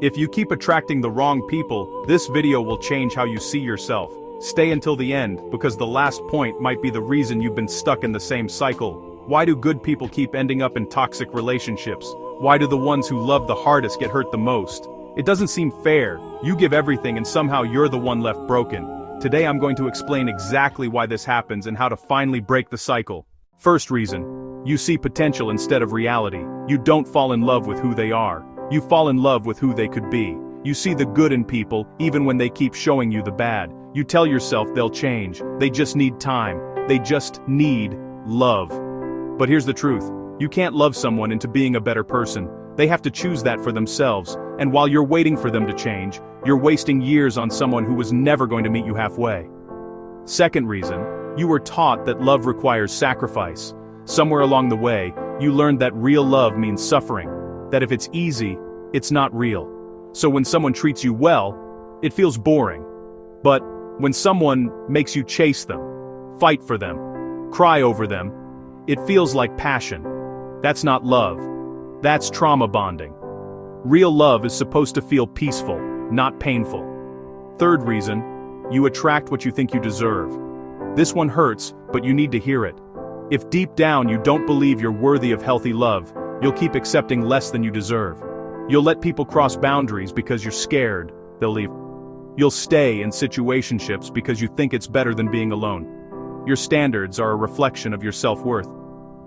If you keep attracting the wrong people, this video will change how you see yourself. Stay until the end, because the last point might be the reason you've been stuck in the same cycle. Why do good people keep ending up in toxic relationships? Why do the ones who love the hardest get hurt the most? It doesn't seem fair. You give everything and somehow you're the one left broken. Today I'm going to explain exactly why this happens and how to finally break the cycle. First reason: you see potential instead of reality. You don't fall in love with who they are. You fall in love with who they could be. You see the good in people, even when they keep showing you the bad. You tell yourself they'll change. They just need time. They just need love. But here's the truth. You can't love someone into being a better person. They have to choose that for themselves, and while you're waiting for them to change, you're wasting years on someone who was never going to meet you halfway. Second reason: you were taught that love requires sacrifice. Somewhere along the way, you learned that real love means suffering. That if it's easy, it's not real. So when someone treats you well, it feels boring. But when someone makes you chase them, fight for them, cry over them, it feels like passion. That's not love. That's trauma bonding. Real love is supposed to feel peaceful, not painful. Third reason: you attract what you think you deserve. This one hurts, but you need to hear it. If deep down you don't believe you're worthy of healthy love, you'll keep accepting less than you deserve. You'll let people cross boundaries because you're scared they'll leave. You'll stay in situationships because you think it's better than being alone. Your standards are a reflection of your self-worth.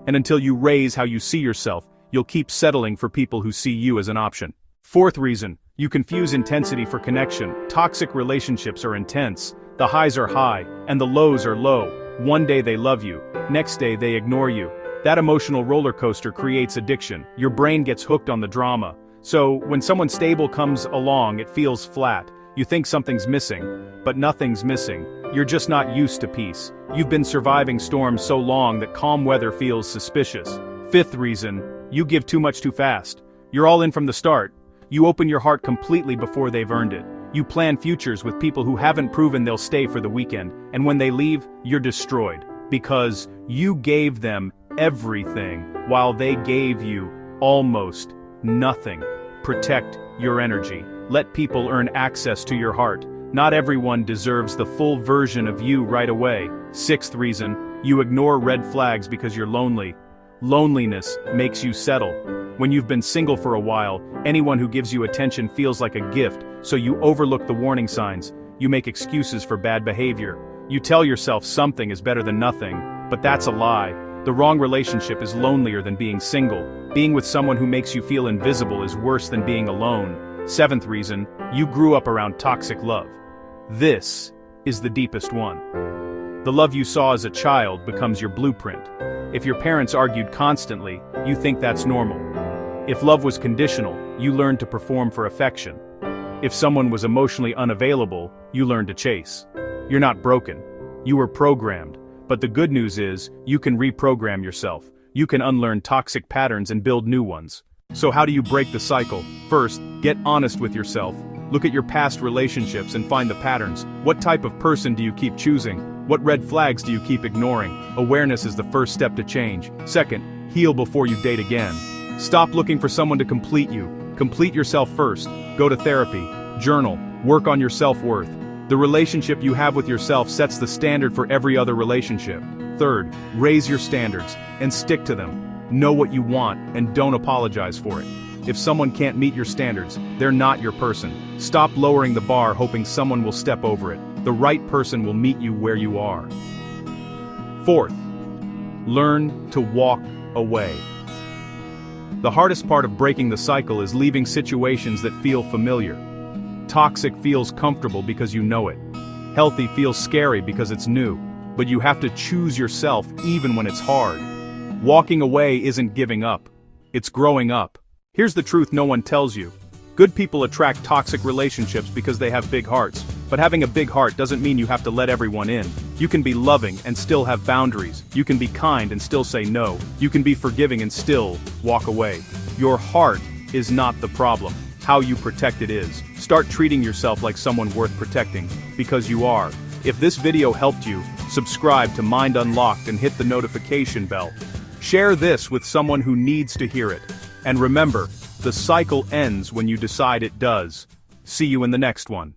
And until you raise how you see yourself, you'll keep settling for people who see you as an option. Fourth reason: you confuse intensity for connection. Toxic relationships are intense. The highs are high, and the lows are low. One day they love you, next day they ignore you. That emotional roller coaster creates addiction. Your brain gets hooked on the drama. So, when someone stable comes along, it feels flat. You think something's missing, but nothing's missing. You're just not used to peace. You've been surviving storms so long that calm weather feels suspicious. Fifth reason: you give too much too fast. You're all in from the start. You open your heart completely before they've earned it. You plan futures with people who haven't proven they'll stay for the weekend, and when they leave, you're destroyed. Because you gave them everything, while they gave you almost nothing. Protect your energy. Let people earn access to your heart. Not everyone deserves the full version of you right away. Sixth reason: you ignore red flags because you're lonely. Loneliness makes you settle. When you've been single for a while, anyone who gives you attention feels like a gift, so you overlook the warning signs. You make excuses for bad behavior. You tell yourself something is better than nothing, but that's a lie. The wrong relationship is lonelier than being single. Being with someone who makes you feel invisible is worse than being alone. Seventh reason: you grew up around toxic love. This is the deepest one. The love you saw as a child becomes your blueprint. If your parents argued constantly, you think that's normal. If love was conditional, you learned to perform for affection. If someone was emotionally unavailable, you learned to chase. You're not broken. You were programmed. But the good news is, you can reprogram yourself. You can unlearn toxic patterns and build new ones. So how do you break the cycle? First, get honest with yourself. Look at your past relationships and find the patterns. What type of person do you keep choosing? What red flags do you keep ignoring? Awareness is the first step to change. Second, heal before you date again. Stop looking for someone to complete you. Complete yourself first. Go to therapy, journal, work on your self-worth. The relationship you have with yourself sets the standard for every other relationship. Third, raise your standards and stick to them. Know what you want and don't apologize for it. If someone can't meet your standards, they're not your person. Stop lowering the bar hoping someone will step over it. The right person will meet you where you are. Fourth, learn to walk away. The hardest part of breaking the cycle is leaving situations that feel familiar. Toxic feels comfortable because you know it. Healthy feels scary because it's new. But you have to choose yourself even when it's hard. Walking away isn't giving up. It's growing up. Here's the truth no one tells you. Good people attract toxic relationships because they have big hearts. But having a big heart doesn't mean you have to let everyone in. You can be loving and still have boundaries. You can be kind and still say no. You can be forgiving and still walk away. Your heart is not the problem. How you protect it is. Start treating yourself like someone worth protecting, because you are. If this video helped you, subscribe to Mind Unlocked and hit the notification bell. Share this with someone who needs to hear it. And remember, The cycle ends when you decide it does. See you in the next one.